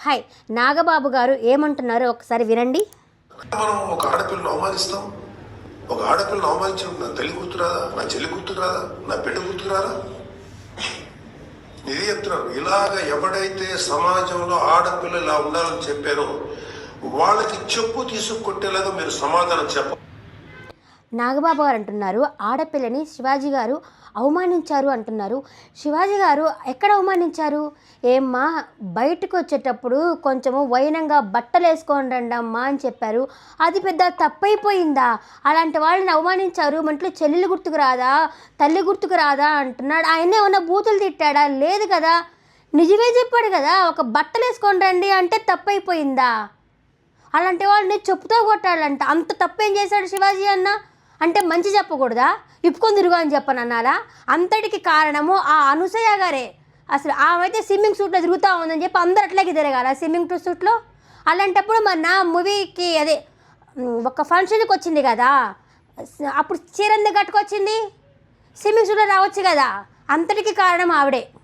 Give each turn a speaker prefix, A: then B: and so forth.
A: Hi Nagababu గారు ఏమంటున్నారో ఒకసారి వినండి.
B: మనం ఒక ఆడపిల్లని అవమానిస్తాం. ఒక ఆడపిల్లని అవమానించడం నా తల్లి గుర్తురాదా, నా చెల్లి గుర్తురాదా, నా బిడ్డ గుర్తురాదా? ఇది చెప్తున్నారు. ఇలాగ ఎవడైతే సమాజంలో ఆడపిల్ల ఇలా ఉండాలని చెప్పారో వాళ్ళకి చెప్పు తీసుకొట్టేలాగా మీరు సమాధానం చెప్ప.
A: నాగబాబు గారు అంటున్నారు ఆడపిల్లని శివాజీ గారు అవమానించారు అంటున్నారు. శివాజీ గారు ఎక్కడ అవమానించారు? ఏమ్మా బయటకు వచ్చేటప్పుడు కొంచెము వైనంగా బట్టలు వేసుకొని రండమ్మా అని చెప్పారు. అది పెద్ద తప్పైపోయిందా? అలాంటి వాళ్ళని అవమానించారు. మంట్లో చెల్లెలు గుర్తుకు రాదా, తల్లి గుర్తుకు రాదా అంటున్నాడు. ఆయన ఏమన్నా బూతులు తిట్టాడా? లేదు కదా, నిజమే చెప్పాడు కదా. ఒక బట్టలు వేసుకొని రండి అంటే తప్పైపోయిందా? అలాంటి వాళ్ళని చెప్పుతో కొట్టాలంట. అంత తప్పేం చేశాడు శివాజీ అన్న? అంటే మంచి చెప్పకూడదా? ఇప్పుకొని తిరుగు అని చెప్పను అన్నారా? అంతటికి కారణము ఆ అనసూయ గారే. అసలు ఆమె అయితే స్విమ్మింగ్ సూట్లో తిరుగుతూ ఉందని చెప్పి అందరు అట్లాగే తిరగాల స్విమ్మింగ్ సూట్లో. అలాంటప్పుడు మన మూవీకి అదే ఒక ఫంక్షన్కి వచ్చింది కదా, అప్పుడు చీర ఎందుకు కట్టుకొచ్చింది? స్విమ్మింగ్ సూట్లో రావచ్చు కదా. అంతటికి కారణం ఆవిడే.